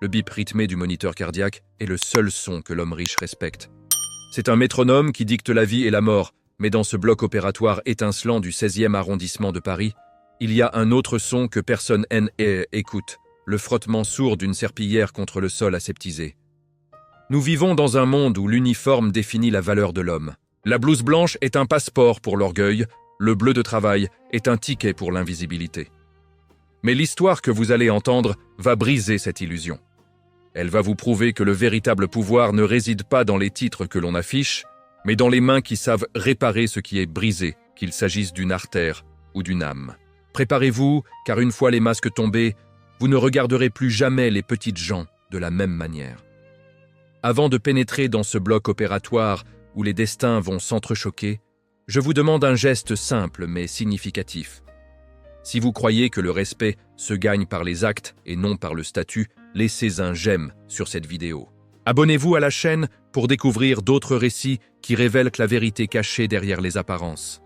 Le bip rythmé du moniteur cardiaque est le seul son que l'homme riche respecte. C'est un métronome qui dicte la vie et la mort, mais dans ce bloc opératoire étincelant du 16e arrondissement de Paris, il y a un autre son que personne écoute, le frottement sourd d'une serpillière contre le sol aseptisé. Nous vivons dans un monde où l'uniforme définit la valeur de l'homme. La blouse blanche est un passeport pour l'orgueil, le bleu de travail est un ticket pour l'invisibilité. Mais l'histoire que vous allez entendre va briser cette illusion. Elle va vous prouver que le véritable pouvoir ne réside pas dans les titres que l'on affiche, mais dans les mains qui savent réparer ce qui est brisé, qu'il s'agisse d'une artère ou d'une âme. Préparez-vous, car une fois les masques tombés, vous ne regarderez plus jamais les petites gens de la même manière. Avant de pénétrer dans ce bloc opératoire où les destins vont s'entrechoquer, je vous demande un geste simple mais significatif. Si vous croyez que le respect se gagne par les actes et non par le statut, laissez un j'aime sur cette vidéo. Abonnez-vous à la chaîne pour découvrir d'autres récits qui révèlent la vérité cachée derrière les apparences.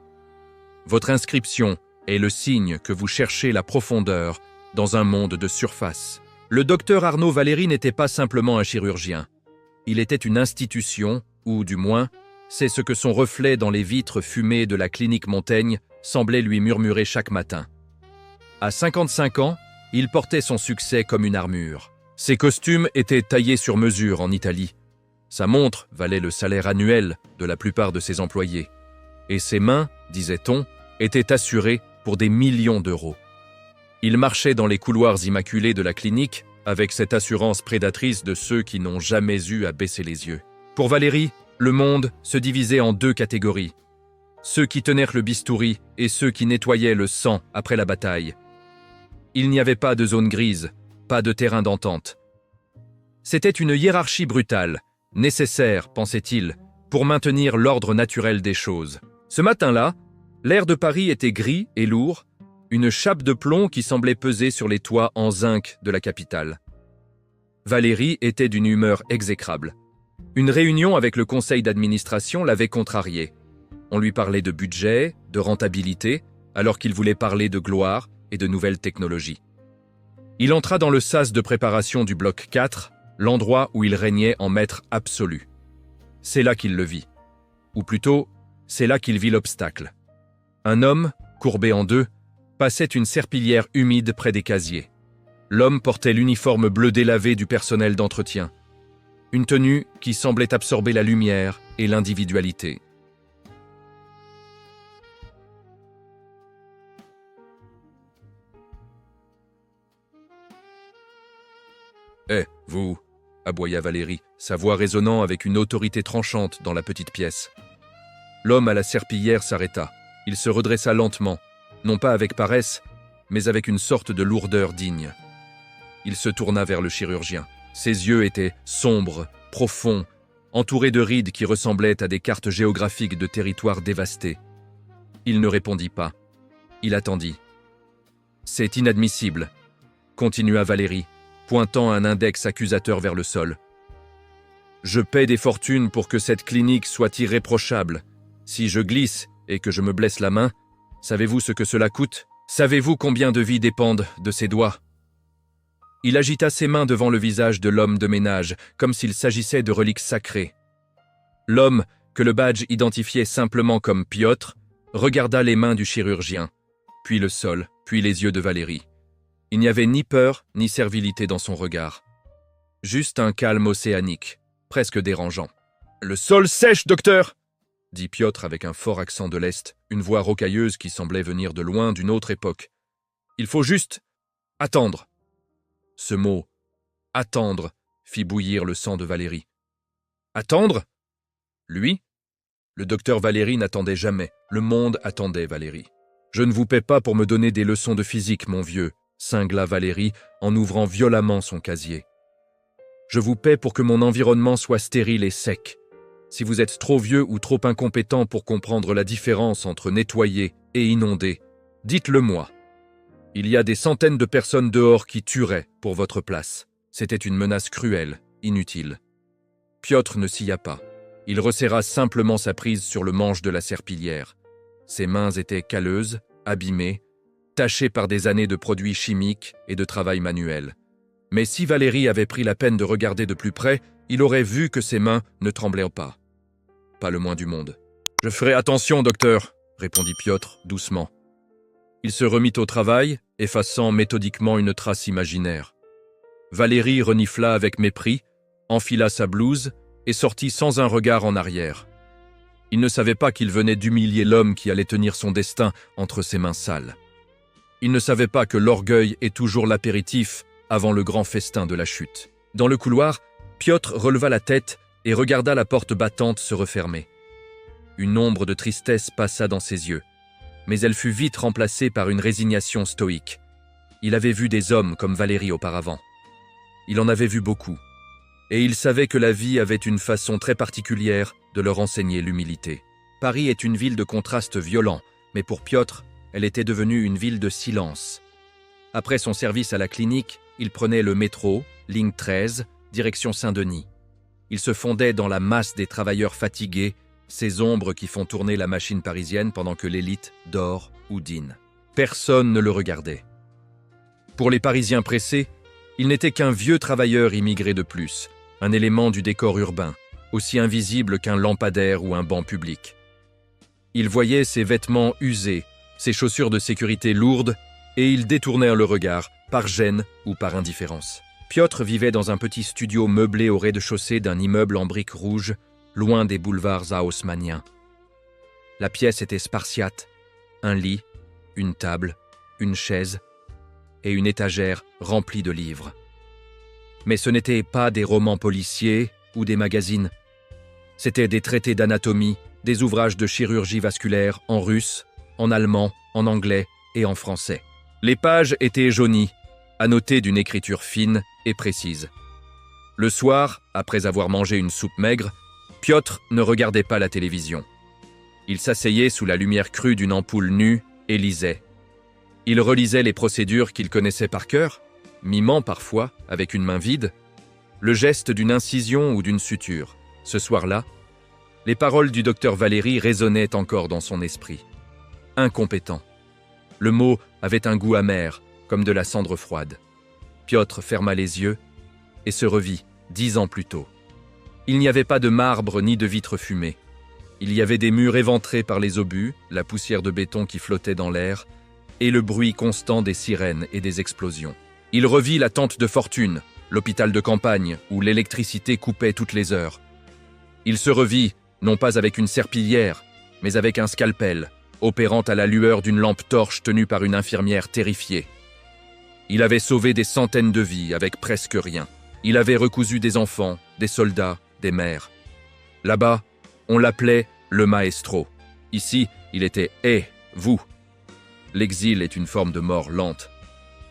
Votre inscription est le signe que vous cherchez la profondeur dans un monde de surface. Le docteur Arnaud Valéry n'était pas simplement un chirurgien. Il était une institution, ou du moins, c'est ce que son reflet dans les vitres fumées de la clinique Montaigne semblait lui murmurer chaque matin. À 55 ans, il portait son succès comme une armure. Ses costumes étaient taillés sur mesure en Italie. Sa montre valait le salaire annuel de la plupart de ses employés. Et ses mains, disait-on, étaient assurées pour des millions d'euros. Il marchait dans les couloirs immaculés de la clinique avec cette assurance prédatrice de ceux qui n'ont jamais eu à baisser les yeux. Pour Valéry, le monde se divisait en deux catégories. Ceux qui tenaient le bistouri et ceux qui nettoyaient le sang après la bataille. Il n'y avait pas de zone grise, pas de terrain d'entente. C'était une hiérarchie brutale, nécessaire, pensait-il, pour maintenir l'ordre naturel des choses. Ce matin-là, l'air de Paris était gris et lourd, une chape de plomb qui semblait peser sur les toits en zinc de la capitale. Valéry était d'une humeur exécrable. Une réunion avec le conseil d'administration l'avait contrarié. On lui parlait de budget, de rentabilité, alors qu'il voulait parler de gloire et de nouvelles technologies. Il entra dans le sas de préparation du bloc 4, l'endroit où il régnait en maître absolu. C'est là qu'il le vit. Ou plutôt, c'est là qu'il vit l'obstacle. Un homme, courbé en deux, passait une serpillière humide près des casiers. L'homme portait l'uniforme bleu délavé du personnel d'entretien. Une tenue qui semblait absorber la lumière et l'individualité. « Eh, vous !» aboya Valéry, sa voix résonnant avec une autorité tranchante dans la petite pièce. L'homme à la serpillière s'arrêta. Il se redressa lentement, non pas avec paresse, mais avec une sorte de lourdeur digne. Il se tourna vers le chirurgien. Ses yeux étaient sombres, profonds, entourés de rides qui ressemblaient à des cartes géographiques de territoires dévastés. Il ne répondit pas. Il attendit. « C'est inadmissible », continua Valéry, pointant un index accusateur vers le sol. « Je paie des fortunes pour que cette clinique soit irréprochable. Si je glisse et que je me blesse la main, savez-vous ce que cela coûte? Savez-vous combien de vies dépendent de ses doigts ?» Il agita ses mains devant le visage de l'homme de ménage, comme s'il s'agissait de reliques sacrées. L'homme, que le badge identifiait simplement comme Piotr, regarda les mains du chirurgien, puis le sol, puis les yeux de Valéry. Il n'y avait ni peur, ni servilité dans son regard. Juste un calme océanique, presque dérangeant. « Le sol sèche, docteur !» dit Piotr avec un fort accent de l'Est, une voix rocailleuse qui semblait venir de loin d'une autre époque. « Il faut juste attendre. » Ce mot « attendre » fit bouillir le sang de Valéry. « Attendre » Lui ? Le docteur Valéry n'attendait jamais. Le monde attendait Valéry. « Je ne vous paie pas pour me donner des leçons de physique, mon vieux », cingla Valéry en ouvrant violemment son casier. « Je vous paie pour que mon environnement soit stérile et sec. Si vous êtes trop vieux ou trop incompétent pour comprendre la différence entre nettoyer et inonder, dites-le moi. Il y a des centaines de personnes dehors qui tueraient pour votre place. » C'était une menace cruelle, inutile. Piotr ne s'y a pas. Il resserra simplement sa prise sur le manche de la serpillière. Ses mains étaient calleuses, abîmées, tachées par des années de produits chimiques et de travail manuel. Mais si Valérie avait pris la peine de regarder de plus près, il aurait vu que ses mains ne tremblaient pas. Pas le moins du monde. « Je ferai attention, docteur », répondit Piotr doucement. Il se remit au travail, effaçant méthodiquement une trace imaginaire. Valérie renifla avec mépris, enfila sa blouse et sortit sans un regard en arrière. Il ne savait pas qu'il venait d'humilier l'homme qui allait tenir son destin entre ses mains sales. Il ne savait pas que l'orgueil est toujours l'apéritif avant le grand festin de la chute. Dans le couloir, Piotr releva la tête et regarda la porte battante se refermer. Une ombre de tristesse passa dans ses yeux, mais elle fut vite remplacée par une résignation stoïque. Il avait vu des hommes comme Valérie auparavant. Il en avait vu beaucoup, et il savait que la vie avait une façon très particulière de leur enseigner l'humilité. Paris est une ville de contrastes violents, mais pour Piotr, elle était devenue une ville de silence. Après son service à la clinique, il prenait le métro, ligne 13, direction Saint-Denis. Il se fondait dans la masse des travailleurs fatigués, ces ombres qui font tourner la machine parisienne pendant que l'élite dort ou dîne. Personne ne le regardait. Pour les Parisiens pressés, il n'était qu'un vieux travailleur immigré de plus, un élément du décor urbain, aussi invisible qu'un lampadaire ou un banc public. Ils voyaient ses vêtements usés, ses chaussures de sécurité lourdes, et ils détournèrent le regard, par gêne ou par indifférence. Piotr vivait dans un petit studio meublé au rez-de-chaussée d'un immeuble en briques rouges, loin des boulevards haussmanniens. La pièce était spartiate, un lit, une table, une chaise et une étagère remplie de livres. Mais ce n'étaient pas des romans policiers ou des magazines. C'étaient des traités d'anatomie, des ouvrages de chirurgie vasculaire en russe, en allemand, en anglais et en français. Les pages étaient jaunies, annotées d'une écriture fine et précise. Le soir, après avoir mangé une soupe maigre, Piotr ne regardait pas la télévision. Il s'asseyait sous la lumière crue d'une ampoule nue et lisait. Il relisait les procédures qu'il connaissait par cœur, mimant parfois, avec une main vide, le geste d'une incision ou d'une suture. Ce soir-là, les paroles du docteur Valérie résonnaient encore dans son esprit. Incompétent. Le mot avait un goût amer, comme de la cendre froide. Piotr ferma les yeux et se revit 10 ans plus tôt. Il n'y avait pas de marbre ni de vitres fumées. Il y avait des murs éventrés par les obus, la poussière de béton qui flottait dans l'air, et le bruit constant des sirènes et des explosions. Il revit la tente de fortune, l'hôpital de campagne, où l'électricité coupait toutes les heures. Il se revit, non pas avec une serpillière, mais avec un scalpel, opérant à la lueur d'une lampe torche tenue par une infirmière terrifiée. Il avait sauvé des centaines de vies avec presque rien. Il avait recousu des enfants, des soldats, des mères. Là-bas, on l'appelait le maestro. Ici, il était « vous ». L'exil est une forme de mort lente.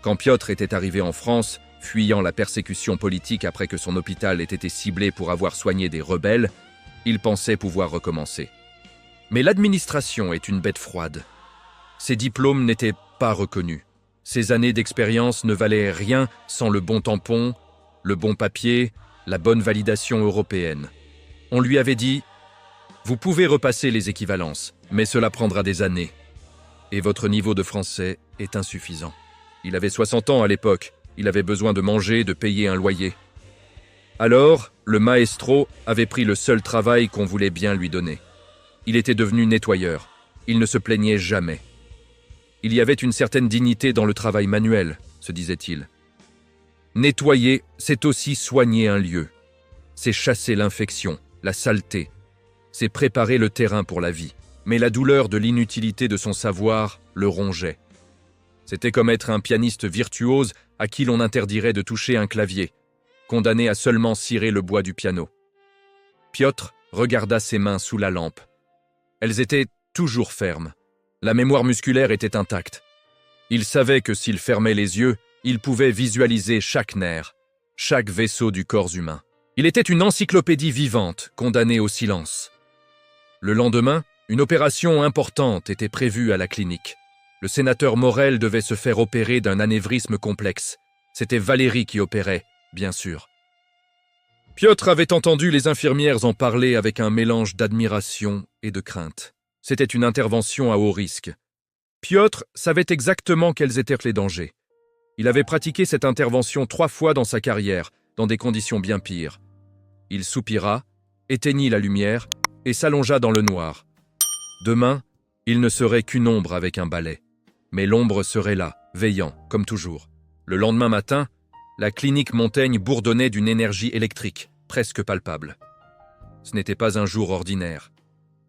Quand Piotr était arrivé en France, fuyant la persécution politique après que son hôpital ait été ciblé pour avoir soigné des rebelles, il pensait pouvoir recommencer. Mais l'administration est une bête froide. Ses diplômes n'étaient pas reconnus. Ses années d'expérience ne valaient rien sans le bon tampon, le bon papier, la bonne validation européenne. On lui avait dit « Vous pouvez repasser les équivalences, mais cela prendra des années. Et votre niveau de français est insuffisant. » Il avait 60 ans à l'époque, il avait besoin de manger, de payer un loyer. Alors, le maestro avait pris le seul travail qu'on voulait bien lui donner. Il était devenu nettoyeur. Il ne se plaignait jamais. Il y avait une certaine dignité dans le travail manuel, se disait-il. Nettoyer, c'est aussi soigner un lieu. C'est chasser l'infection, la saleté. C'est préparer le terrain pour la vie. Mais la douleur de l'inutilité de son savoir le rongeait. C'était comme être un pianiste virtuose à qui l'on interdirait de toucher un clavier, condamné à seulement cirer le bois du piano. Piotr regarda ses mains sous la lampe. Elles étaient toujours fermes. La mémoire musculaire était intacte. Il savait que s'il fermait les yeux, il pouvait visualiser chaque nerf, chaque vaisseau du corps humain. Il était une encyclopédie vivante, condamnée au silence. Le lendemain, une opération importante était prévue à la clinique. Le sénateur Morel devait se faire opérer d'un anévrisme complexe. C'était Valérie qui opérait, bien sûr. Piotr avait entendu les infirmières en parler avec un mélange d'admiration et de crainte. C'était une intervention à haut risque. Piotr savait exactement quels étaient les dangers. Il avait pratiqué cette intervention 3 fois dans sa carrière, dans des conditions bien pires. Il soupira, éteignit la lumière et s'allongea dans le noir. Demain, il ne serait qu'une ombre avec un balai. Mais l'ombre serait là, veillant, comme toujours. Le lendemain matin, la clinique Montaigne bourdonnait d'une énergie électrique, presque palpable. Ce n'était pas un jour ordinaire.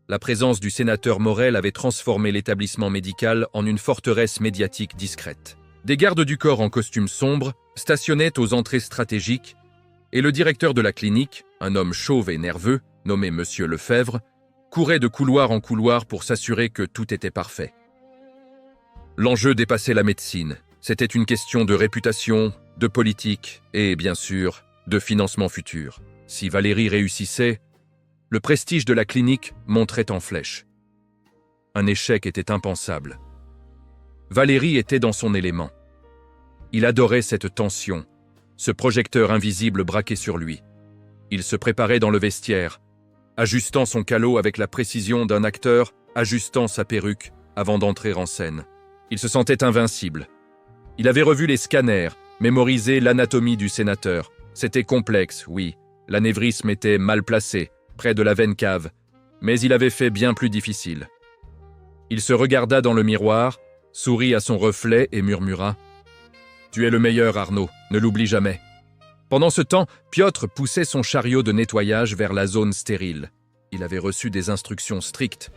La présence du sénateur Morel avait transformé l'établissement médical en une forteresse médiatique discrète. Des gardes du corps en costume sombre stationnaient aux entrées stratégiques et le directeur de la clinique, un homme chauve et nerveux, nommé Monsieur Lefebvre, courait de couloir en couloir pour s'assurer que tout était parfait. L'enjeu dépassait la médecine. C'était une question de réputation, de politique et, bien sûr, de financement futur. Si Valérie réussissait, le prestige de la clinique monterait en flèche. Un échec était impensable. Valérie était dans son élément. Il adorait cette tension, ce projecteur invisible braqué sur lui. Il se préparait dans le vestiaire, ajustant son calot avec la précision d'un acteur ajustant sa perruque avant d'entrer en scène. Il se sentait invincible. Il avait revu les scanners, mémorisé l'anatomie du sénateur. C'était complexe, oui. L'anévrisme était mal placé, près de la veine cave, mais il avait fait bien plus difficile. Il se regarda dans le miroir, sourit à son reflet et murmura « Tu es le meilleur, Arnaud, ne l'oublie jamais ». Pendant ce temps, Piotr poussait son chariot de nettoyage vers la zone stérile. Il avait reçu des instructions strictes.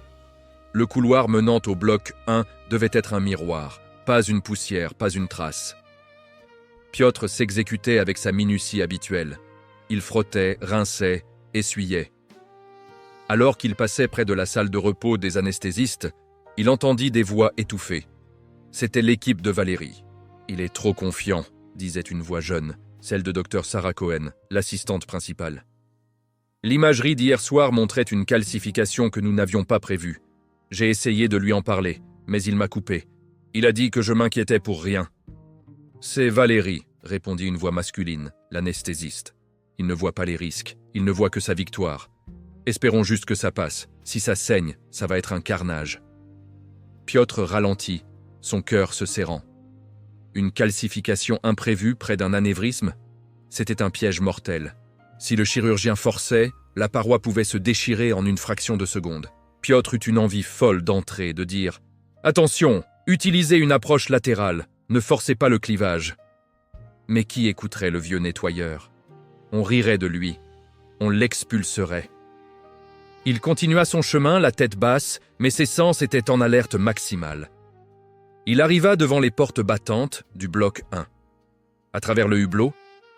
Le couloir menant au bloc 1 devait être un miroir, pas une poussière, pas une trace. Piotr s'exécutait avec sa minutie habituelle. Il frottait, rinçait, essuyait. Alors qu'il passait près de la salle de repos des anesthésistes, il entendit des voix étouffées. C'était l'équipe de Valérie. « Il est trop confiant », disait une voix jeune, celle de Dr Sarah Cohen, l'assistante principale. L'imagerie d'hier soir montrait une calcification que nous n'avions pas prévue. J'ai essayé de lui en parler, mais il m'a coupé. Il a dit que je m'inquiétais pour rien. « C'est Valérie », répondit une voix masculine, l'anesthésiste. « Il ne voit pas les risques, il ne voit que sa victoire. Espérons juste que ça passe. Si ça saigne, ça va être un carnage. » Piotr ralentit, son cœur se serrant. Une calcification imprévue près d'un anévrisme, c'était un piège mortel. Si le chirurgien forçait, la paroi pouvait se déchirer en une fraction de seconde. Piotr eut une envie folle d'entrer, de dire « Attention, utilisez une approche latérale, ne forcez pas le clivage. » Mais qui écouterait le vieux nettoyeur? On rirait de lui, on l'expulserait. Il continua son chemin, la tête basse, mais ses sens étaient en alerte maximale. Il arriva devant les portes battantes du bloc 1. À travers le hublot,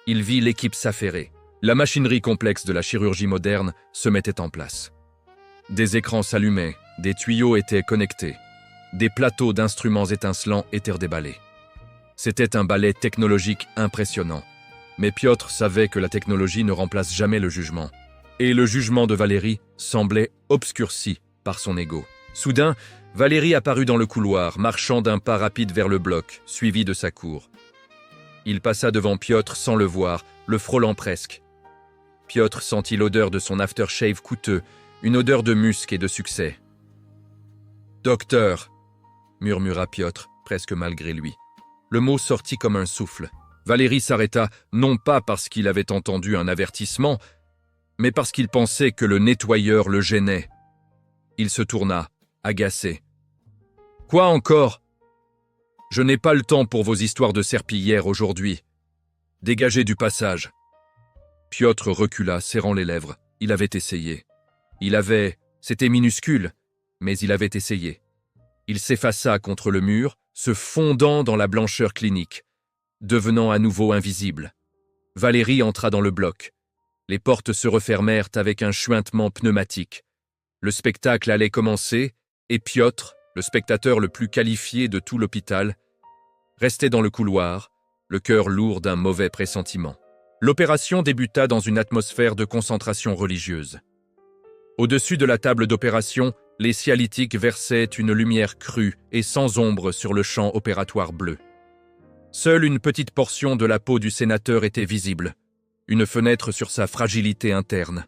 il vit l'équipe s'affairer. La machinerie complexe de la chirurgie moderne se mettait en place. Des écrans s'allumaient, des tuyaux étaient connectés. Des plateaux d'instruments étincelants étaient déballés. C'était un ballet technologique impressionnant. Mais Piotr savait que la technologie ne remplace jamais le jugement. Et le jugement de Valérie semblait obscurci par son ego. Soudain, Valérie apparut dans le couloir, marchant d'un pas rapide vers le bloc, suivi de sa cour. Il passa devant Piotr sans le voir, le frôlant presque. Piotr sentit l'odeur de son aftershave coûteux, une odeur de musc et de succès. « Docteur !» murmura Piotr, presque malgré lui. Le mot sortit comme un souffle. Valérie s'arrêta, non pas parce qu'il avait entendu un avertissement, mais parce qu'il pensait que le nettoyeur le gênait. Il se tourna, agacé. « Quoi encore ? Je n'ai pas le temps pour vos histoires de serpillière aujourd'hui. Dégagez du passage. » Piotr recula, serrant les lèvres. Il avait essayé. C'était minuscule, mais il avait essayé. Il s'effaça contre le mur, se fondant dans la blancheur clinique, devenant à nouveau invisible. Valérie entra dans le bloc. Les portes se refermèrent avec un chuintement pneumatique. Le spectacle allait commencer, et Piotr, le spectateur le plus qualifié de tout l'hôpital, restait dans le couloir, le cœur lourd d'un mauvais pressentiment. L'opération débuta dans une atmosphère de concentration religieuse. Au-dessus de la table d'opération, les sialytiques versaient une lumière crue et sans ombre sur le champ opératoire bleu. Seule une petite portion de la peau du sénateur était visible, une fenêtre sur sa fragilité interne.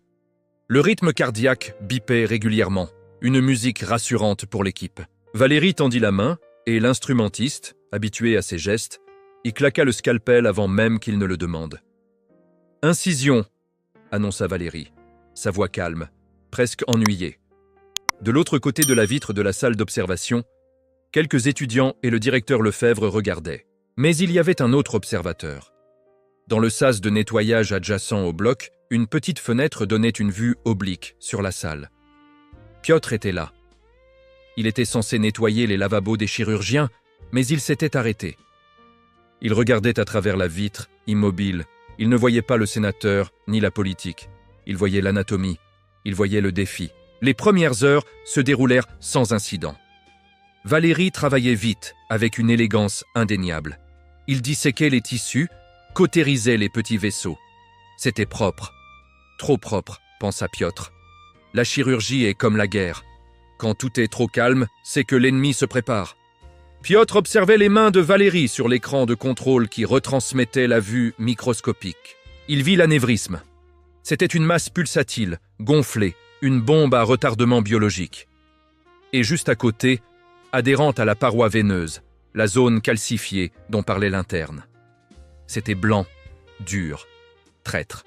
Le rythme cardiaque bipait régulièrement, une musique rassurante pour l'équipe. Valérie tendit la main et l'instrumentiste, habitué à ses gestes, Il claqua le scalpel avant même qu'il ne le demande. « Incision !» annonça Valérie, sa voix calme, presque ennuyée. De l'autre côté de la vitre de la salle d'observation, quelques étudiants et le directeur Lefebvre regardaient. Mais il y avait un autre observateur. Dans le sas de nettoyage adjacent au bloc, une petite fenêtre donnait une vue oblique sur la salle. Piotr était là. Il était censé nettoyer les lavabos des chirurgiens, mais il s'était arrêté. Il regardait à travers la vitre, immobile. Il ne voyait pas le sénateur, ni la politique. Il voyait l'anatomie. Il voyait le défi. Les premières heures se déroulèrent sans incident. Valérie travaillait vite, avec une élégance indéniable. Il disséquait les tissus, cautérisait les petits vaisseaux. C'était propre. Trop propre, pensa Piotr. La chirurgie est comme la guerre. Quand tout est trop calme, c'est que l'ennemi se prépare. Piotr observait les mains de Valérie sur l'écran de contrôle qui retransmettait la vue microscopique. Il vit l'anévrisme. C'était une masse pulsatile, gonflée, une bombe à retardement biologique. Et juste à côté, adhérente à la paroi veineuse, la zone calcifiée dont parlait l'interne. C'était blanc, dur, traître.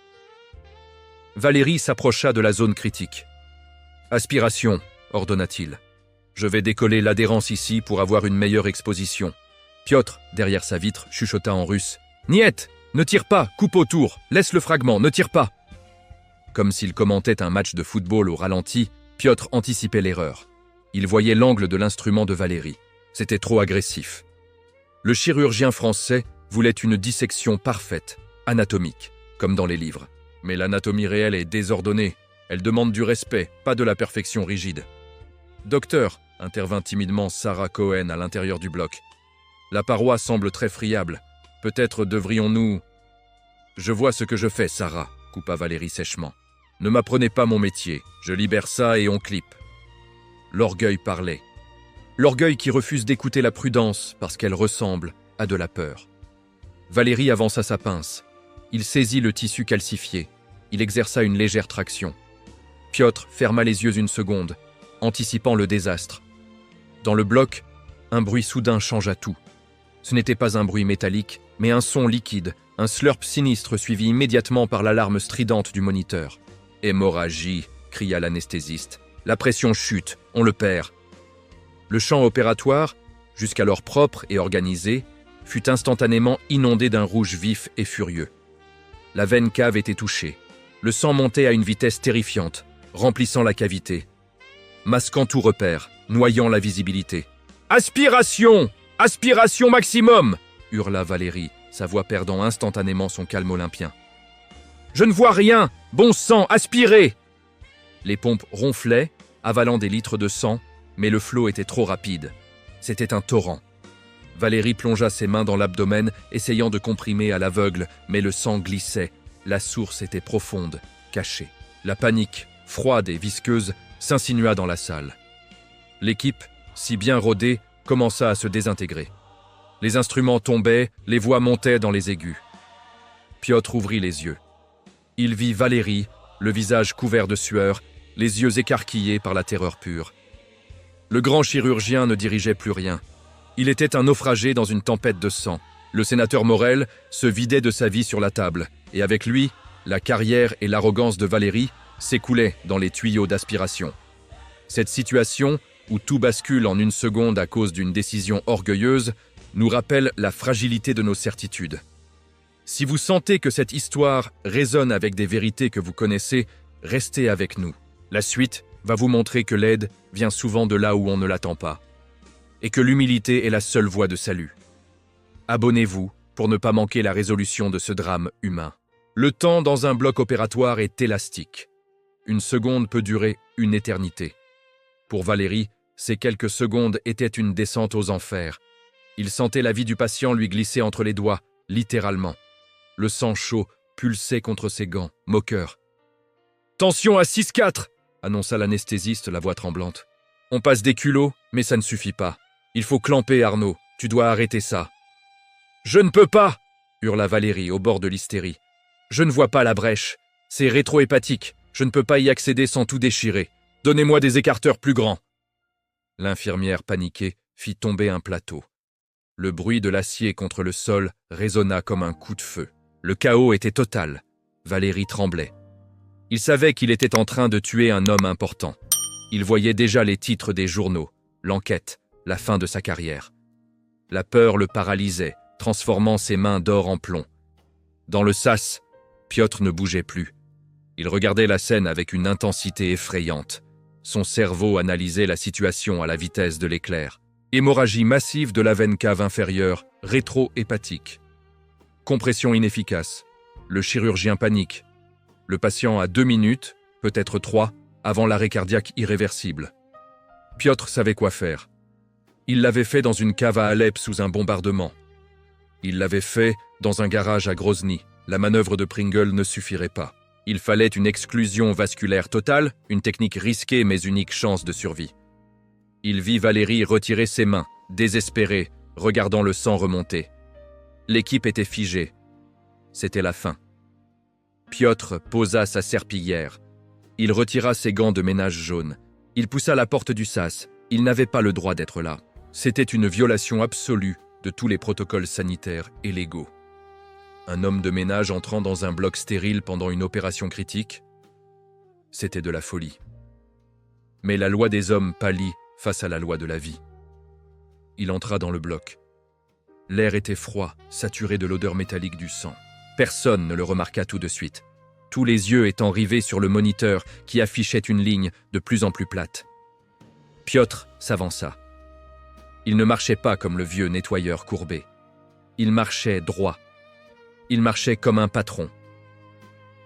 Valérie s'approcha de la zone critique. « Aspiration », ordonna-t-il. « Je vais décoller l'adhérence ici pour avoir une meilleure exposition. » Piotr, derrière sa vitre, chuchota en russe. « Niet, ne tire pas, coupe autour, laisse le fragment, ne tire pas !» Comme s'il commentait un match de football au ralenti, Piotr anticipait l'erreur. Il voyait l'angle de l'instrument de Valérie. C'était trop agressif. Le chirurgien français voulait une dissection parfaite, anatomique, comme dans les livres. Mais l'anatomie réelle est désordonnée. Elle demande du respect, pas de la perfection rigide. « Docteur », intervint timidement Sarah Cohen à l'intérieur du bloc. « La paroi semble très friable. Peut-être devrions-nous… » « Je vois ce que je fais, Sarah », coupa Valérie sèchement. « Ne m'apprenez pas mon métier. Je libère ça et on clippe. » L'orgueil parlait. L'orgueil qui refuse d'écouter la prudence parce qu'elle ressemble à de la peur. Valérie avança sa pince. Il saisit le tissu calcifié. Il exerça une légère traction. Piotr ferma les yeux une seconde, anticipant le désastre. Dans le bloc, un bruit soudain changea tout. Ce n'était pas un bruit métallique, mais un son liquide, un slurp sinistre suivi immédiatement par l'alarme stridente du moniteur. « Hémorragie !» cria l'anesthésiste. « La pression chute, on le perd. » Le champ opératoire, jusqu'alors propre et organisé, fut instantanément inondé d'un rouge vif et furieux. La veine cave était touchée. Le sang montait à une vitesse terrifiante, remplissant la cavité, masquant tout repère, noyant la visibilité. « Aspiration ! Aspiration maximum !» hurla Valérie, sa voix perdant instantanément son calme olympien. « Je ne vois rien! Bon sang, aspirez !» Les pompes ronflaient, avalant des litres de sang, mais le flot était trop rapide. C'était un torrent. Valérie plongea ses mains dans l'abdomen, essayant de comprimer à l'aveugle, mais le sang glissait. La source était profonde, cachée. La panique, froide et visqueuse, s'insinua dans la salle. L'équipe, si bien rodée, commença à se désintégrer. Les instruments tombaient, les voix montaient dans les aigus. Piotr ouvrit les yeux. Il vit Valérie, le visage couvert de sueur, les yeux écarquillés par la terreur pure. Le grand chirurgien ne dirigeait plus rien. Il était un naufragé dans une tempête de sang. Le sénateur Morel se vidait de sa vie sur la table, et avec lui, la carrière et l'arrogance de Valérie s'écoulaient dans les tuyaux d'aspiration. Cette situation, où tout bascule en une seconde à cause d'une décision orgueilleuse, nous rappelle la fragilité de nos certitudes. Si vous sentez que cette histoire résonne avec des vérités que vous connaissez, restez avec nous. La suite va vous montrer que l'aide vient souvent de là où on ne l'attend pas, et que l'humilité est la seule voie de salut. Abonnez-vous pour ne pas manquer la résolution de ce drame humain. Le temps dans un bloc opératoire est élastique. Une seconde peut durer une éternité. Pour Valérie, ces quelques secondes étaient une descente aux enfers. Il sentait la vie du patient lui glisser entre les doigts, littéralement. Le sang chaud pulsait contre ses gants, moqueur. « Tension à 6-4 !» annonça l'anesthésiste, la voix tremblante. « On passe des culots, mais ça ne suffit pas. Il faut clamper, Arnaud. Tu dois arrêter ça. »« Je ne peux pas !» hurla Valérie au bord de l'hystérie. « Je ne vois pas la brèche. C'est rétro-hépatique. Je ne peux pas y accéder sans tout déchirer. Donnez-moi des écarteurs plus grands. » L'infirmière, paniquée, fit tomber un plateau. Le bruit de l'acier contre le sol résonna comme un coup de feu. Le chaos était total. Valérie tremblait. Il savait qu'il était en train de tuer un homme important. Il voyait déjà les titres des journaux, l'enquête, la fin de sa carrière. La peur le paralysait, transformant ses mains d'or en plomb. Dans le sas, Piotr ne bougeait plus. Il regardait la scène avec une intensité effrayante. Son cerveau analysait la situation à la vitesse de l'éclair. Hémorragie massive de la veine cave inférieure, rétro-hépatique. Compression inefficace. Le chirurgien panique. Le patient a 2 minutes, peut-être 3, avant l'arrêt cardiaque irréversible. Piotr savait quoi faire. Il l'avait fait dans une cave à Alep sous un bombardement. Il l'avait fait dans un garage à Grozny. La manœuvre de Pringle ne suffirait pas. Il fallait une exclusion vasculaire totale, une technique risquée mais unique chance de survie. Il vit Valérie retirer ses mains, désespérée, regardant le sang remonter. L'équipe était figée. C'était la fin. Piotr posa sa serpillière. Il retira ses gants de ménage jaunes. Il poussa la porte du sas. Il n'avait pas le droit d'être là. C'était une violation absolue de tous les protocoles sanitaires et légaux. Un homme de ménage entrant dans un bloc stérile pendant une opération critique, c'était de la folie. Mais la loi des hommes pâlit face à la loi de la vie. Il entra dans le bloc. L'air était froid, saturé de l'odeur métallique du sang. Personne ne le remarqua tout de suite, tous les yeux étant rivés sur le moniteur qui affichait une ligne de plus en plus plate. Piotr s'avança. Il ne marchait pas comme le vieux nettoyeur courbé. Il marchait droit. Il marchait comme un patron.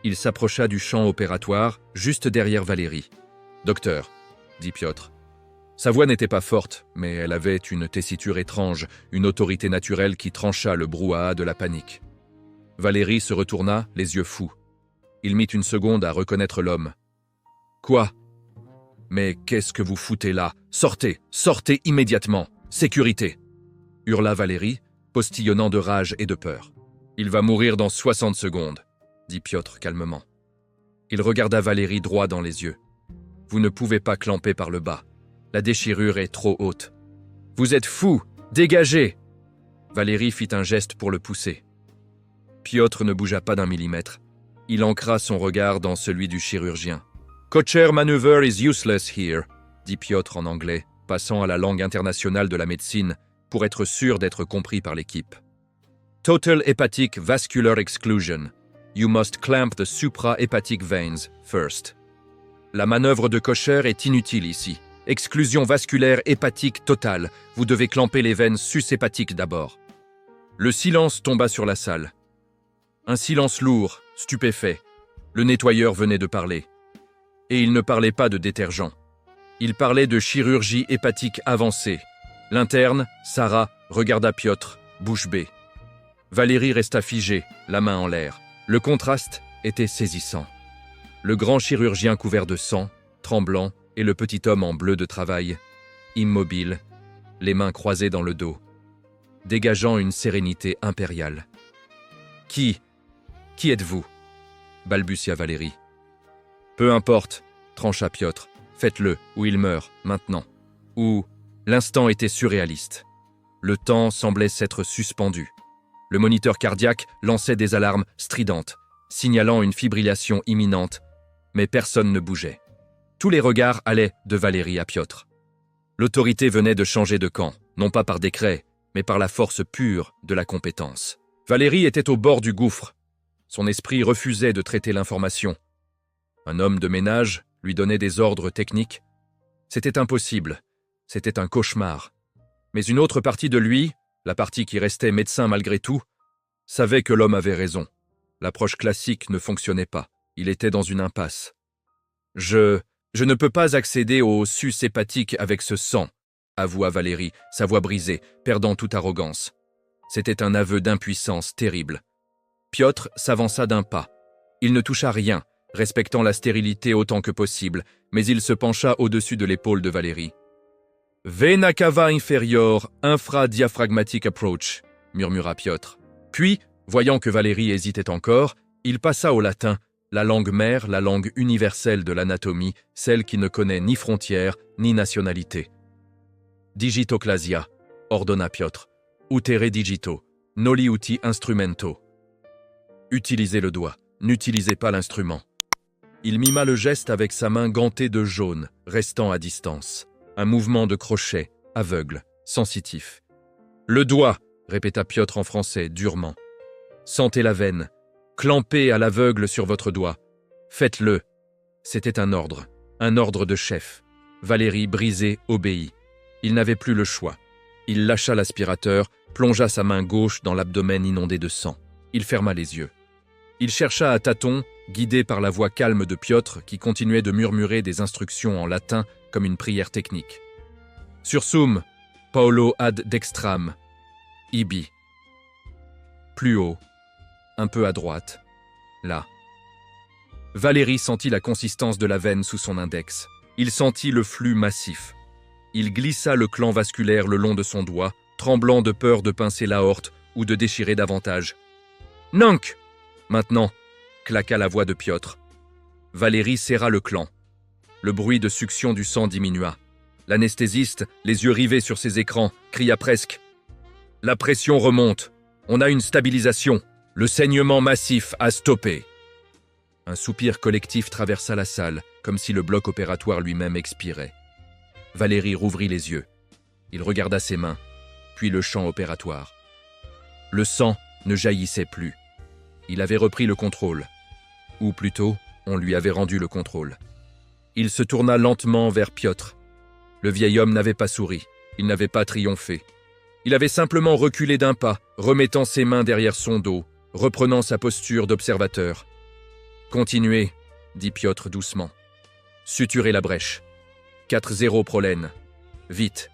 Il s'approcha du champ opératoire, juste derrière Valérie. « Docteur », dit Piotr. Sa voix n'était pas forte, mais elle avait une tessiture étrange, une autorité naturelle qui trancha le brouhaha de la panique. Valérie se retourna, les yeux fous. Il mit une seconde à reconnaître l'homme. « Quoi ? Mais qu'est-ce que vous foutez là ? Sortez, sortez immédiatement ! Sécurité !» hurla Valérie, postillonnant de rage et de peur. « Il va mourir dans 60 secondes, dit Piotr calmement. Il regarda Valérie droit dans les yeux. « Vous ne pouvez pas clamper par le bas. La déchirure est trop haute. Vous êtes fou! Dégagez !» Valérie fit un geste pour le pousser. Piotr ne bougea pas d'1 millimètre. Il ancra son regard dans celui du chirurgien. « Kosher maneuver is useless here », dit Piotr en anglais, passant à la langue internationale de la médecine pour être sûr d'être compris par l'équipe. « Total hepatic vascular exclusion. You must clamp the suprahepatic veins first. » La manœuvre de Kosher est inutile ici. Exclusion vasculaire hépatique totale. Vous devez clamper les veines sushépatiques d'abord. Le silence tomba sur la salle. Un silence lourd, stupéfait. Le nettoyeur venait de parler. Et il ne parlait pas de détergent. Il parlait de chirurgie hépatique avancée. L'interne, Sarah, regarda Piotr, bouche bée. Valérie resta figée, la main en l'air. Le contraste était saisissant. Le grand chirurgien couvert de sang, tremblant, et le petit homme en bleu de travail, immobile, les mains croisées dans le dos, dégageant une sérénité impériale. « Qui êtes-vous » balbutia Valérie. « Peu importe, trancha Piotr, faites-le, ou il meurt, maintenant. » Ou l'instant était surréaliste. Le temps semblait s'être suspendu. Le moniteur cardiaque lançait des alarmes stridentes, signalant une fibrillation imminente, mais personne ne bougeait. Tous les regards allaient de Valérie à Piotr. L'autorité venait de changer de camp, non pas par décret, mais par la force pure de la compétence. Valérie était au bord du gouffre. Son esprit refusait de traiter l'information. Un homme de ménage lui donnait des ordres techniques. C'était impossible. C'était un cauchemar. Mais une autre partie de lui, la partie qui restait médecin malgré tout, savait que l'homme avait raison. L'approche classique ne fonctionnait pas. Il était dans une impasse. Je ne peux pas accéder au sus hépatique avec ce sang, avoua Valérie, sa voix brisée, perdant toute arrogance. C'était un aveu d'impuissance terrible. Piotr s'avança d'un pas. Il ne toucha rien, respectant la stérilité autant que possible, mais il se pencha au-dessus de l'épaule de Valérie. « Vena cava inferior, infradiaphragmatic approach », murmura Piotr. Puis, voyant que Valérie hésitait encore, il passa au latin, la langue mère, la langue universelle de l'anatomie, celle qui ne connaît ni frontières ni nationalité. « Digitoclasia », ordonna Piotr. Utere digito, noli uti instrumento. Utilisez le doigt, n'utilisez pas l'instrument. Il mima le geste avec sa main gantée de jaune, restant à distance. Un mouvement de crochet, aveugle, sensitif. Le doigt, répéta Piotr en français, durement. Sentez la veine. Clampez à l'aveugle sur votre doigt. Faites-le. C'était un ordre de chef. Valérie, brisé, obéit. Il n'avait plus le choix. Il lâcha l'aspirateur, plongea sa main gauche dans l'abdomen inondé de sang. Il ferma les yeux. Il chercha à tâtons, guidé par la voix calme de Piotr qui continuait de murmurer des instructions en latin comme une prière technique. Sursum, Paolo ad dextram, ibi. Plus haut, un peu à droite, là. Valérie sentit la consistance de la veine sous son index. Il sentit le flux massif. Il glissa le clan vasculaire le long de son doigt, tremblant de peur de pincer l'aorte ou de déchirer davantage. « Nank !» Maintenant, claqua la voix de Piotr. Valérie serra le clan. Le bruit de succion du sang diminua. L'anesthésiste, les yeux rivés sur ses écrans, cria presque « La pression remonte. On a une stabilisation. Le saignement massif a stoppé. » Un soupir collectif traversa la salle, comme si le bloc opératoire lui-même expirait. Valérie rouvrit les yeux. Il regarda ses mains, puis le champ opératoire. Le sang ne jaillissait plus. Il avait repris le contrôle. Ou plutôt, on lui avait rendu le contrôle. Il se tourna lentement vers Piotr. Le vieil homme n'avait pas souri, il n'avait pas triomphé. Il avait simplement reculé d'un pas, remettant ses mains derrière son dos, reprenant sa posture d'observateur. « Continuez, » dit Piotr doucement. « Suturez la brèche. 4-0 prolène. Vite. »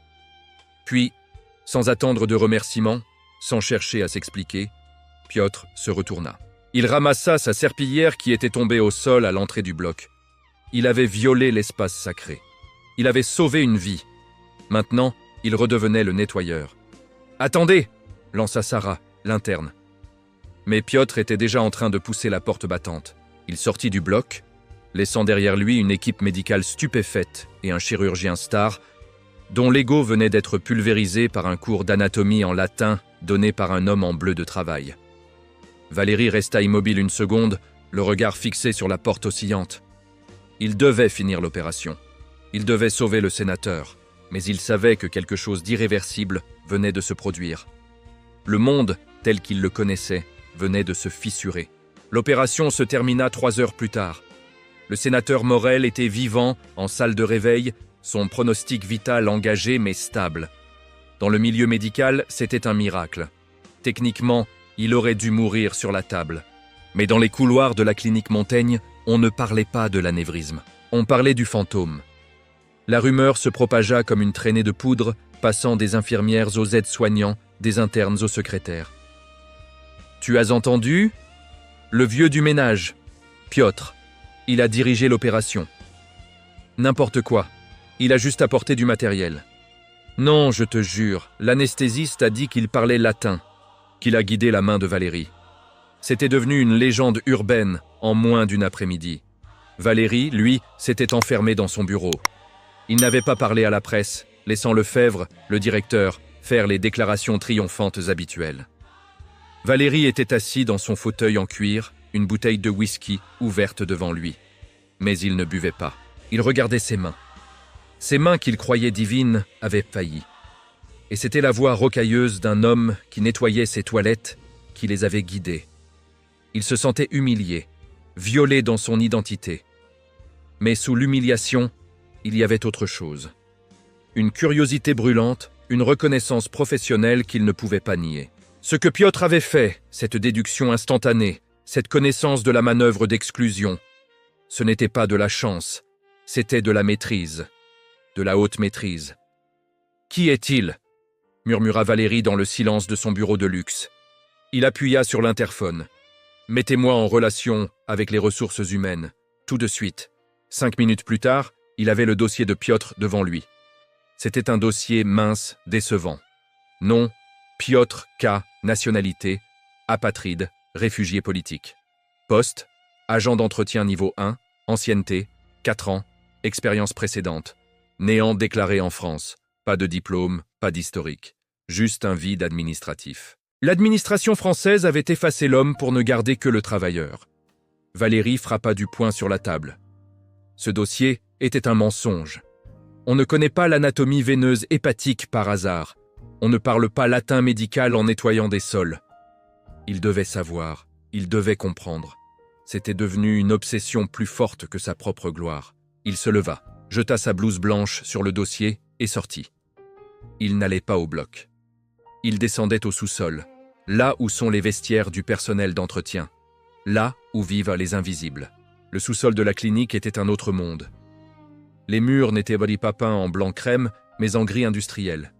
Puis, sans attendre de remerciements, sans chercher à s'expliquer, Piotr se retourna. Il ramassa sa serpillière qui était tombée au sol à l'entrée du bloc. Il avait violé l'espace sacré. Il avait sauvé une vie. Maintenant, il redevenait le nettoyeur. « Attendez !» lança Sarah, l'interne. Mais Piotr était déjà en train de pousser la porte battante. Il sortit du bloc, laissant derrière lui une équipe médicale stupéfaite et un chirurgien star, dont l'ego venait d'être pulvérisé par un cours d'anatomie en latin donné par un homme en bleu de travail. Valérie resta immobile une seconde, le regard fixé sur la porte oscillante. Il devait finir l'opération. Il devait sauver le sénateur, mais il savait que quelque chose d'irréversible venait de se produire. Le monde, tel qu'il le connaissait, venait de se fissurer. L'opération se termina 3 heures plus tard. Le sénateur Morel était vivant, en salle de réveil, son pronostic vital engagé mais stable. Dans le milieu médical, c'était un miracle. Techniquement, il aurait dû mourir sur la table. Mais dans les couloirs de la clinique Montaigne, on ne parlait pas de l'anévrisme. On parlait du fantôme. La rumeur se propagea comme une traînée de poudre, passant des infirmières aux aides-soignants, des internes aux secrétaires. « Tu as entendu ? Le vieux du ménage, Piotr. Il a dirigé l'opération. » « N'importe quoi. Il a juste apporté du matériel. » « Non, je te jure, l'anesthésiste a dit qu'il parlait latin, qu'il a guidé la main de Valérie. C'était devenu une légende urbaine en moins d'une après-midi. Valérie, lui, s'était enfermé dans son bureau. Il n'avait pas parlé à la presse, laissant Lefebvre, le directeur, faire les déclarations triomphantes habituelles. Valérie était assis dans son fauteuil en cuir, une bouteille de whisky ouverte devant lui. Mais il ne buvait pas. Il regardait ses mains. Ses mains qu'il croyait divines avaient failli. Et c'était la voix rocailleuse d'un homme qui nettoyait ses toilettes qui les avait guidées. Il se sentait humilié, violé dans son identité. Mais sous l'humiliation, il y avait autre chose. Une curiosité brûlante, une reconnaissance professionnelle qu'il ne pouvait pas nier. Ce que Piotr avait fait, cette déduction instantanée, cette connaissance de la manœuvre d'exclusion, ce n'était pas de la chance, c'était de la maîtrise. De la haute maîtrise. « Qui est-il » murmura Valérie dans le silence de son bureau de luxe. Il appuya sur l'interphone. « Mettez-moi en relation avec les ressources humaines, tout de suite. » 5 minutes plus tard, il avait le dossier de Piotr devant lui. C'était un dossier mince, décevant. Nom, Piotr K. Nationalité, apatride, réfugié politique. Poste, agent d'entretien niveau 1, ancienneté, 4 ans, expérience précédente. Néant déclaré en France. Pas de diplôme, pas d'historique. Juste un vide administratif. L'administration française avait effacé l'homme pour ne garder que le travailleur. Valérie frappa du poing sur la table. Ce dossier était un mensonge. On ne connaît pas l'anatomie veineuse hépatique par hasard. On ne parle pas latin médical en nettoyant des sols. Il devait savoir, il devait comprendre. C'était devenu une obsession plus forte que sa propre gloire. Il se leva, jeta sa blouse blanche sur le dossier et sortit. Il n'allait pas au bloc. Il descendait au sous-sol, là où sont les vestiaires du personnel d'entretien, là où vivent les invisibles. Le sous-sol de la clinique était un autre monde. Les murs n'étaient pas peints en blanc crème, mais en gris industriel.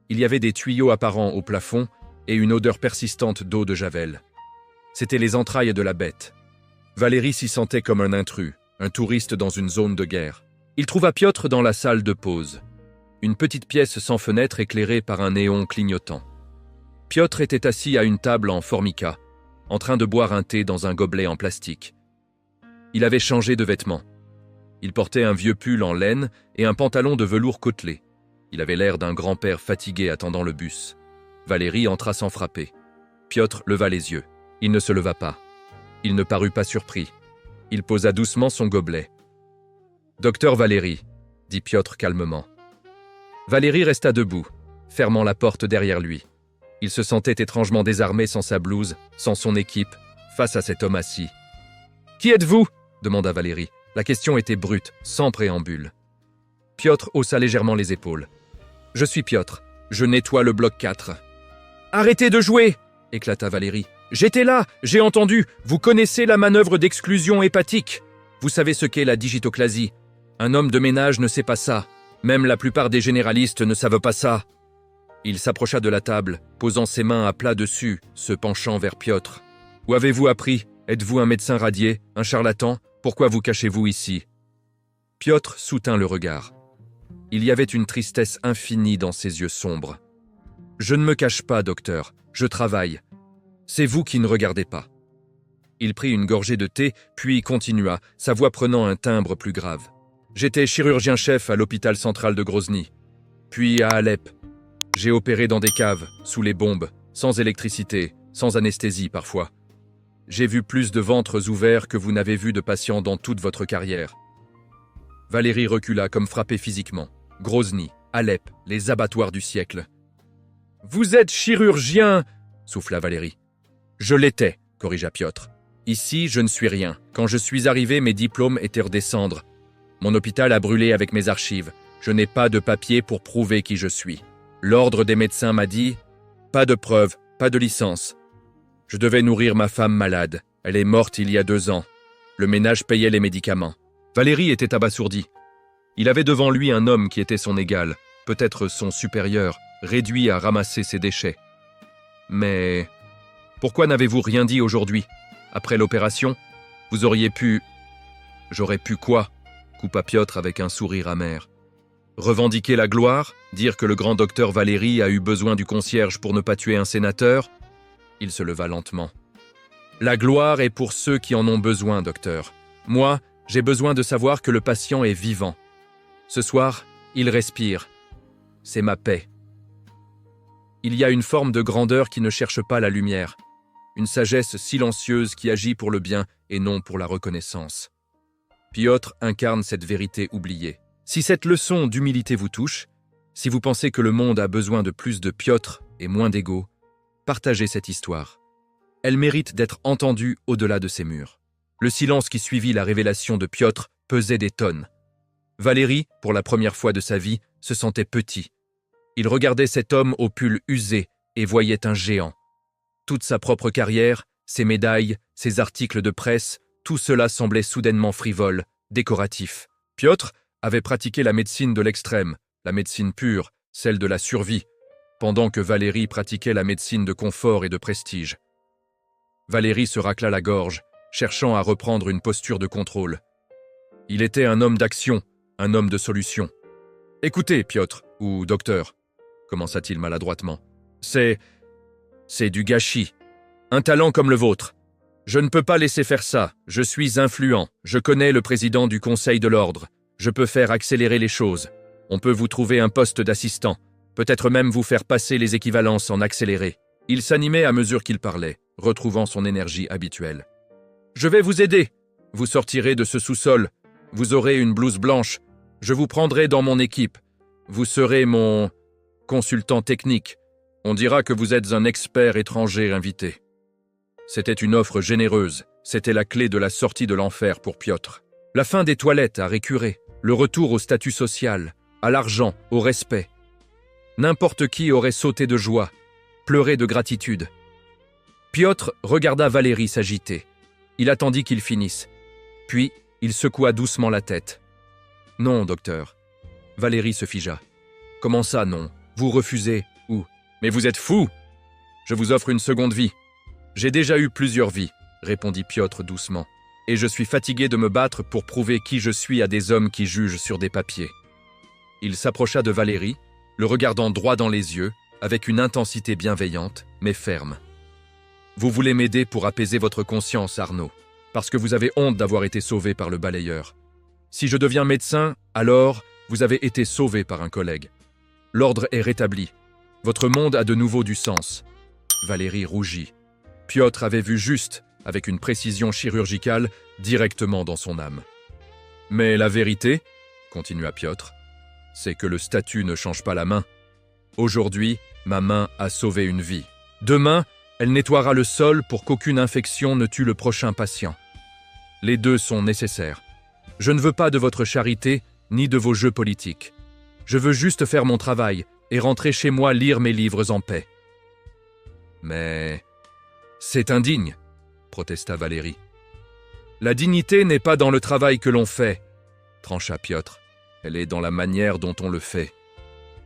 Il y avait des tuyaux apparents au plafond et une odeur persistante d'eau de javel. C'étaient les entrailles de la bête. Valérie s'y sentait comme un intrus, un touriste dans une zone de guerre. Il trouva Piotr dans la salle de pause. Une petite pièce sans fenêtre éclairée par un néon clignotant. Piotr était assis à une table en formica, en train de boire un thé dans un gobelet en plastique. Il avait changé de vêtements. Il portait un vieux pull en laine et un pantalon de velours côtelé. Il avait l'air d'un grand-père fatigué attendant le bus. Valérie entra sans frapper. Piotr leva les yeux. Il ne se leva pas. Il ne parut pas surpris. Il posa doucement son gobelet. « Docteur Valérie », dit Piotr calmement. Valérie resta debout, fermant la porte derrière lui. Il se sentait étrangement désarmé sans sa blouse, sans son équipe, face à cet homme assis. « Qui êtes-vous » demanda Valérie. La question était brute, sans préambule. Piotr haussa légèrement les épaules. « Je suis Piotr. Je nettoie le bloc 4. »« Arrêtez de jouer !» éclata Valérie. « J'étais là, j'ai entendu. Vous connaissez la manœuvre d'exclusion hépatique. Vous savez ce qu'est la digitoclasie. Un homme de ménage ne sait pas ça. Même la plupart des généralistes ne savent pas ça. » Il s'approcha de la table, posant ses mains à plat dessus, se penchant vers Piotr. « Où avez-vous appris? Êtes-vous un médecin radié? Un charlatan? Pourquoi vous cachez-vous ici ?» Piotr soutint le regard. Il y avait une tristesse infinie dans ses yeux sombres. « Je ne me cache pas, docteur. Je travaille. C'est vous qui ne regardez pas. » Il prit une gorgée de thé, puis continua, sa voix prenant un timbre plus grave. « J'étais chirurgien-chef à l'hôpital central de Grozny, puis à Alep. J'ai opéré dans des caves, sous les bombes, sans électricité, sans anesthésie parfois. J'ai vu plus de ventres ouverts que vous n'avez vu de patients dans toute votre carrière. » Valérie recula comme frappée physiquement. Grozny, Alep, les abattoirs du siècle. « Vous êtes chirurgien !» souffla Valérie. « Je l'étais, corrigea Piotr. Ici, je ne suis rien. Quand je suis arrivé, mes diplômes étaient redescendre. Mon hôpital a brûlé avec mes archives. Je n'ai pas de papier pour prouver qui je suis. L'ordre des médecins m'a dit « Pas de preuve, pas de licence. » Je devais nourrir ma femme malade. Elle est morte il y a 2 ans. Le ménage payait les médicaments. Valérie était abasourdi. Il avait devant lui un homme qui était son égal, peut-être son supérieur, réduit à ramasser ses déchets. Mais pourquoi n'avez-vous rien dit aujourd'hui? Après l'opération, vous auriez pu... J'aurais pu quoi? Coupa Piotr avec un sourire amer. Revendiquer la gloire? Dire que le grand docteur Valérie a eu besoin du concierge pour ne pas tuer un sénateur? Il se leva lentement. La gloire est pour ceux qui en ont besoin, docteur. Moi, j'ai besoin de savoir que le patient est vivant. Ce soir, il respire. C'est ma paix. Il y a une forme de grandeur qui ne cherche pas la lumière, une sagesse silencieuse qui agit pour le bien et non pour la reconnaissance. Piotr incarne cette vérité oubliée. Si cette leçon d'humilité vous touche, si vous pensez que le monde a besoin de plus de Piotr et moins d'ego, partagez cette histoire. Elle mérite d'être entendue au-delà de ces murs. Le silence qui suivit la révélation de Piotr pesait des tonnes. Valérie, pour la première fois de sa vie, se sentait petit. Il regardait cet homme au pull usé et voyait un géant. Toute sa propre carrière, ses médailles, ses articles de presse, tout cela semblait soudainement frivole, décoratif. Piotr avait pratiqué la médecine de l'extrême, la médecine pure, celle de la survie, pendant que Valérie pratiquait la médecine de confort et de prestige. Valérie se racla la gorge, cherchant à reprendre une posture de contrôle. Il était un homme d'action, un homme de solution. « Écoutez, Piotr, ou docteur, » commença-t-il maladroitement, « c'est du gâchis. Un talent comme le vôtre. Je ne peux pas laisser faire ça. Je suis influent. Je connais le président du Conseil de l'Ordre. Je peux faire accélérer les choses. On peut vous trouver un poste d'assistant. Peut-être même vous faire passer les équivalences en accéléré. Il s'animait à mesure qu'il parlait, retrouvant son énergie habituelle. « Je vais vous aider. Vous sortirez de ce sous-sol. Vous aurez une blouse blanche. Je vous prendrai dans mon équipe. Vous serez mon consultant technique. On dira que vous êtes un expert étranger invité. » C'était une offre généreuse. C'était la clé de la sortie de l'enfer pour Piotr. La fin des toilettes a récuré. Le retour au statut social, à l'argent, au respect. N'importe qui aurait sauté de joie, pleuré de gratitude. Piotr regarda Valérie s'agiter. Il attendit qu'il finisse. Puis, il secoua doucement la tête. « Non, docteur. » Valérie se figea. « Comment ça, non? Vous refusez, ou? Mais vous êtes fou! Je vous offre une seconde vie. »« J'ai déjà eu plusieurs vies, » répondit Piotr doucement. « Et je suis fatigué de me battre pour prouver qui je suis à des hommes qui jugent sur des papiers. » Il s'approcha de Valérie, le regardant droit dans les yeux, avec une intensité bienveillante, mais ferme. « Vous voulez m'aider pour apaiser votre conscience, Arnaud, parce que vous avez honte d'avoir été sauvé par le balayeur. Si je deviens médecin, alors vous avez été sauvé par un collègue. L'ordre est rétabli. Votre monde a de nouveau du sens. » Valérie rougit. Piotr avait vu juste, avec une précision chirurgicale, directement dans son âme. « Mais la vérité, continua Piotr, c'est que le statut ne change pas la main. Aujourd'hui, ma main a sauvé une vie. Demain, elle nettoiera le sol pour qu'aucune infection ne tue le prochain patient. Les deux sont nécessaires. Je ne veux pas de votre charité, ni de vos jeux politiques. Je veux juste faire mon travail et rentrer chez moi lire mes livres en paix. » « Mais c'est indigne, » protesta Valérie. « La dignité n'est pas dans le travail que l'on fait, » trancha Piotr. « Elle est dans la manière dont on le fait.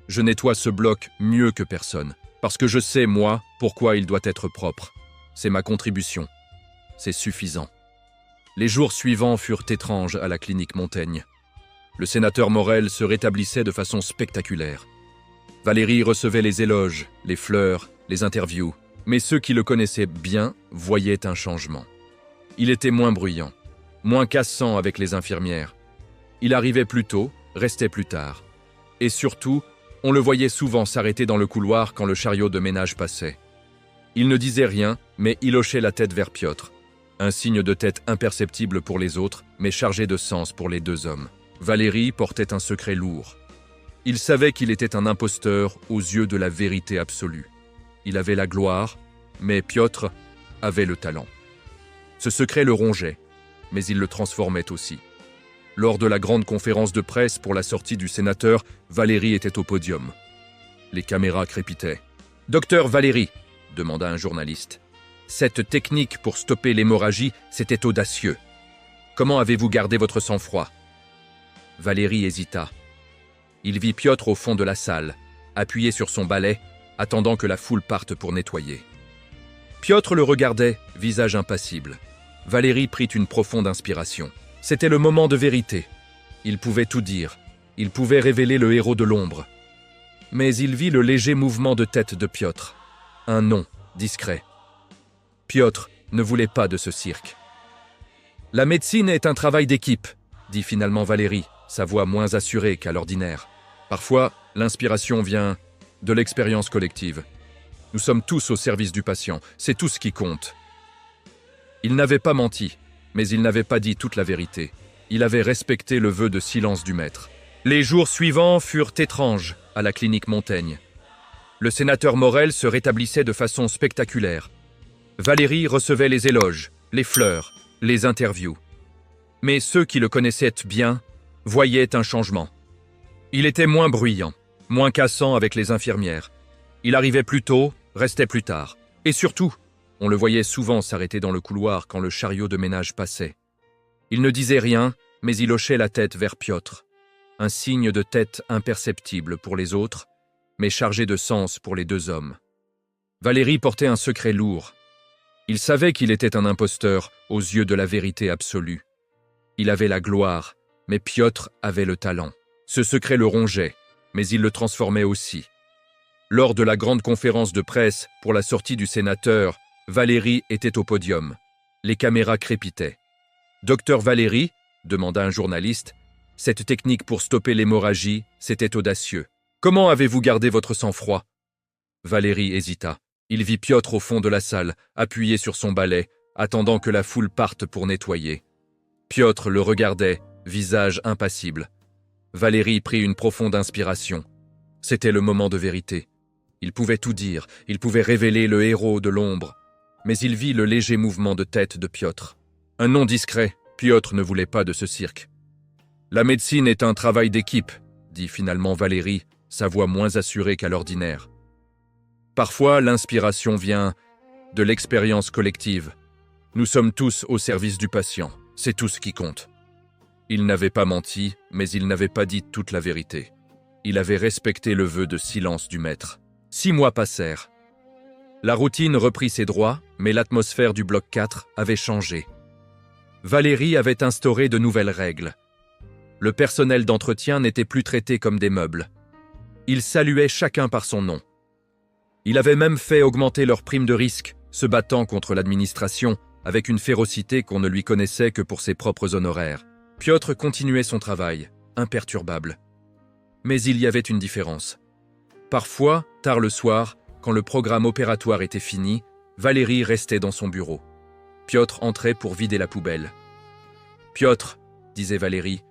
Je nettoie ce bloc mieux que personne, parce que je sais, moi, pourquoi il doit être propre. C'est ma contribution. C'est suffisant. » Les jours suivants furent étranges à la clinique Montaigne. Le sénateur Morel se rétablissait de façon spectaculaire. Valérie recevait les éloges, les fleurs, les interviews, mais ceux qui le connaissaient bien voyaient un changement. Il était moins bruyant, moins cassant avec les infirmières. Il arrivait plus tôt, restait plus tard. Et surtout, on le voyait souvent s'arrêter dans le couloir quand le chariot de ménage passait. Il ne disait rien, mais il hochait la tête vers Piotr. Un signe de tête imperceptible pour les autres, mais chargé de sens pour les deux hommes. Valérie portait un secret lourd. Il savait qu'il était un imposteur aux yeux de la vérité absolue. Il avait la gloire, mais Piotr avait le talent. Ce secret le rongeait, mais il le transformait aussi. Lors de la grande conférence de presse pour la sortie du sénateur, Valérie était au podium. Les caméras crépitaient. « Docteur Valérie » demanda un journaliste. « Cette technique pour stopper l'hémorragie, c'était audacieux. Comment avez-vous gardé votre sang-froid » Valérie hésita. Il vit Piotr au fond de la salle, appuyé sur son balai, attendant que la foule parte pour nettoyer. Piotr le regardait, visage impassible. Valérie prit une profonde inspiration. C'était le moment de vérité. Il pouvait tout dire. Il pouvait révéler le héros de l'ombre. Mais il vit le léger mouvement de tête de Piotr. Un non, discret. Piotr ne voulait pas de ce cirque. « La médecine est un travail d'équipe, » dit finalement Valérie, sa voix moins assurée qu'à l'ordinaire. Parfois, l'inspiration vient de l'expérience collective. Nous sommes tous au service du patient, c'est tout ce qui compte. Il n'avait pas menti, mais il n'avait pas dit toute la vérité. Il avait respecté le vœu de silence du maître. Les jours suivants furent étranges à la clinique Montaigne. Le sénateur Morel se rétablissait de façon spectaculaire. Valérie recevait les éloges, les fleurs, les interviews. Mais ceux qui le connaissaient bien voyaient un changement. Il était moins bruyant, moins cassant avec les infirmières. Il arrivait plus tôt, restait plus tard. Et surtout, on le voyait souvent s'arrêter dans le couloir quand le chariot de ménage passait. Il ne disait rien, mais il hochait la tête vers Piotr. Un signe de tête imperceptible pour les autres, mais chargé de sens pour les deux hommes. Valérie portait un secret lourd. Il savait qu'il était un imposteur aux yeux de la vérité absolue. Il avait la gloire, mais Piotr avait le talent. Ce secret le rongeait, mais il le transformait aussi. Lors de la grande conférence de presse pour la sortie du sénateur, Valérie était au podium. Les caméras crépitaient. « Docteur Valérie » demanda un journaliste. « Cette technique pour stopper l'hémorragie, c'était audacieux. Comment avez-vous gardé votre sang-froid » Valérie hésita. Il vit Piotr au fond de la salle, appuyé sur son balai, attendant que la foule parte pour nettoyer. Piotr le regardait, visage impassible. Valérie prit une profonde inspiration. C'était le moment de vérité. Il pouvait tout dire, il pouvait révéler le héros de l'ombre. Mais il vit le léger mouvement de tête de Piotr. Un nom discret, Piotr ne voulait pas de ce cirque. « La médecine est un travail d'équipe », dit finalement Valérie, sa voix moins assurée qu'à l'ordinaire. Parfois, l'inspiration vient de l'expérience collective. Nous sommes tous au service du patient, c'est tout ce qui compte. Il n'avait pas menti, mais il n'avait pas dit toute la vérité. Il avait respecté le vœu de silence du maître. 6 mois passèrent. La routine reprit ses droits, mais l'atmosphère du bloc 4 avait changé. Valérie avait instauré de nouvelles règles. Le personnel d'entretien n'était plus traité comme des meubles. Ils saluaient chacun par son nom. Il avait même fait augmenter leur prime de risque, se battant contre l'administration avec une férocité qu'on ne lui connaissait que pour ses propres honoraires. Piotr continuait son travail, imperturbable. Mais il y avait une différence. Parfois, tard le soir, quand le programme opératoire était fini, Valérie restait dans son bureau. Piotr entrait pour vider la poubelle. « Piotr, disait Valérie,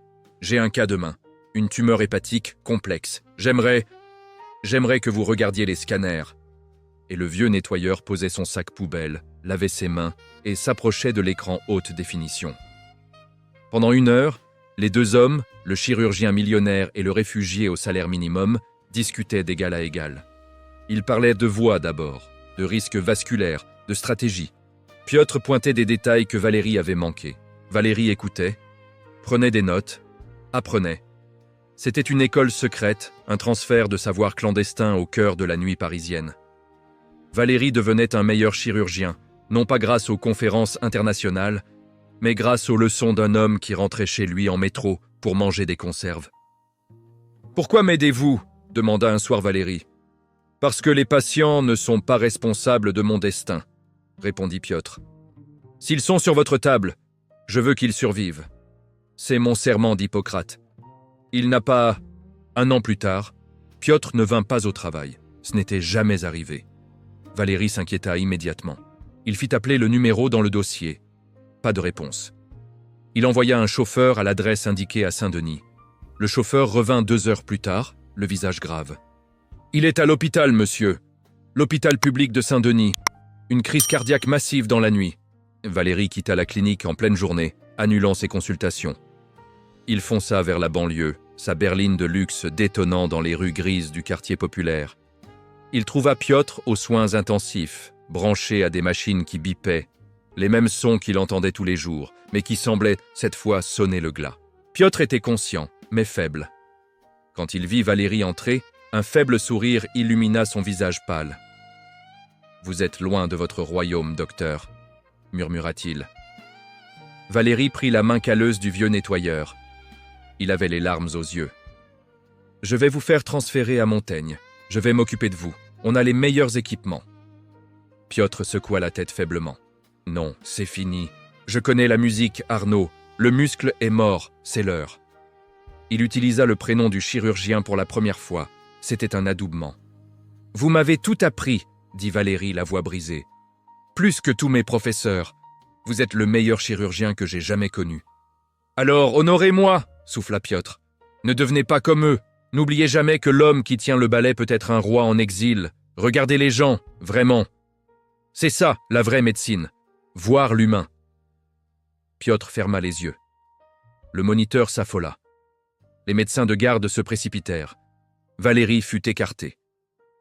j'ai un cas demain, une tumeur hépatique complexe. J'aimerais que vous regardiez les scanners. » Et le vieux nettoyeur posait son sac poubelle, lavait ses mains et s'approchait de l'écran haute définition. Pendant 1 heure, les 2 hommes, le chirurgien millionnaire et le réfugié au salaire minimum, discutaient d'égal à égal. Ils parlaient de voies d'abord, de risques vasculaires, de stratégie. Piotr pointait des détails que Valérie avait manqués. Valérie écoutait, prenait des notes, apprenait. C'était une école secrète, un transfert de savoir clandestin au cœur de la nuit parisienne. Valérie devenait un meilleur chirurgien, non pas grâce aux conférences internationales, mais grâce aux leçons d'un homme qui rentrait chez lui en métro pour manger des conserves. « Pourquoi m'aidez-vous » demanda un soir Valérie. « Parce que les patients ne sont pas responsables de mon destin », répondit Piotr. « S'ils sont sur votre table, je veux qu'ils survivent. C'est mon serment d'Hippocrate. » Il n'a pas... 1 an plus tard, Piotr ne vint pas au travail. Ce n'était jamais arrivé. Valérie s'inquiéta immédiatement. Il fit appeler le numéro dans le dossier. Pas de réponse. Il envoya un chauffeur à l'adresse indiquée à Saint-Denis. Le chauffeur revint 2 heures plus tard, le visage grave. « Il est à l'hôpital, monsieur. L'hôpital public de Saint-Denis. Une crise cardiaque massive dans la nuit. » Valérie quitta la clinique en pleine journée, annulant ses consultations. Il fonça vers la banlieue, sa berline de luxe détonnant dans les rues grises du quartier populaire. Il trouva Piotr aux soins intensifs, branché à des machines qui bipaient, les mêmes sons qu'il entendait tous les jours, mais qui semblaient, cette fois, sonner le glas. Piotr était conscient, mais faible. Quand il vit Valérie entrer, un faible sourire illumina son visage pâle. « Vous êtes loin de votre royaume, docteur », murmura-t-il. Valérie prit la main calleuse du vieux nettoyeur. Il avait les larmes aux yeux. « Je vais vous faire transférer à Montaigne. Je vais m'occuper de vous. On a les meilleurs équipements. » Piotr secoua la tête faiblement. « Non, c'est fini. Je connais la musique, Arnaud. Le muscle est mort, c'est l'heure. » Il utilisa le prénom du chirurgien pour la première fois. C'était un adoubement. « Vous m'avez tout appris, » dit Valérie, la voix brisée. « Plus que tous mes professeurs. Vous êtes le meilleur chirurgien que j'ai jamais connu. »« Alors, honorez-moi » souffla Piotr. « Ne devenez pas comme eux. N'oubliez jamais que l'homme qui tient le balai peut être un roi en exil. Regardez les gens, vraiment. C'est ça, la vraie médecine. Voir l'humain. » Piotr ferma les yeux. Le moniteur s'affola. Les médecins de garde se précipitèrent. Valérie fut écartée.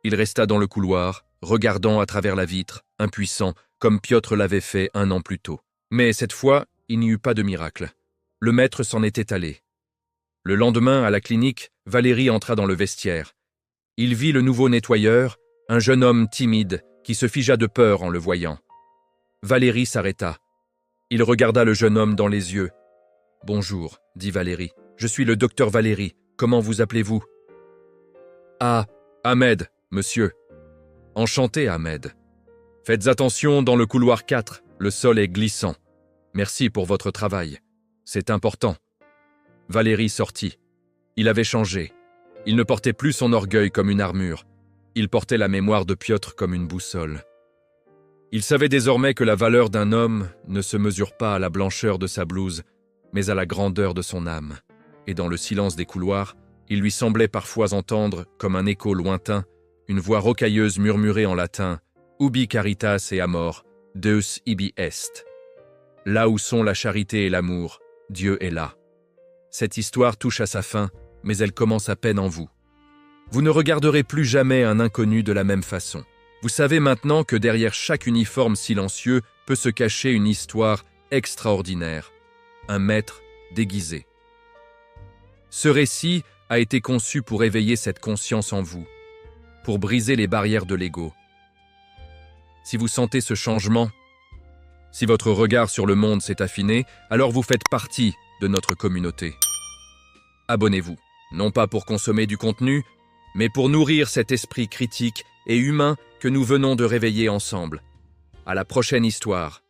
Il resta dans le couloir, regardant à travers la vitre, impuissant, comme Piotr l'avait fait 1 an plus tôt. Mais cette fois, il n'y eut pas de miracle. Le maître s'en était allé. Le lendemain, à la clinique, Valérie entra dans le vestiaire. Il vit le nouveau nettoyeur, un jeune homme timide, qui se figea de peur en le voyant. Valérie s'arrêta. Il regarda le jeune homme dans les yeux. « Bonjour, dit Valérie. Je suis le docteur Valérie. Comment vous appelez-vous ?»« Ah, Ahmed, monsieur. »« Enchanté, Ahmed. Faites attention dans le couloir 4, le sol est glissant. Merci pour votre travail. C'est important. » Valérie sortit. Il avait changé. Il ne portait plus son orgueil comme une armure. Il portait la mémoire de Piotr comme une boussole. Il savait désormais que la valeur d'un homme ne se mesure pas à la blancheur de sa blouse, mais à la grandeur de son âme. Et dans le silence des couloirs, il lui semblait parfois entendre, comme un écho lointain, une voix rocailleuse murmurer en latin « Ubi caritas et amor, Deus ibi est ». Là où sont la charité et l'amour, Dieu est là. Cette histoire touche à sa fin, mais elle commence à peine en vous. Vous ne regarderez plus jamais un inconnu de la même façon. Vous savez maintenant que derrière chaque uniforme silencieux peut se cacher une histoire extraordinaire, un maître déguisé. Ce récit a été conçu pour éveiller cette conscience en vous, pour briser les barrières de l'ego. Si vous sentez ce changement, si votre regard sur le monde s'est affiné, alors vous faites partie de notre communauté. Abonnez-vous, non pas pour consommer du contenu, mais pour nourrir cet esprit critique et humain que nous venons de réveiller ensemble. À la prochaine histoire.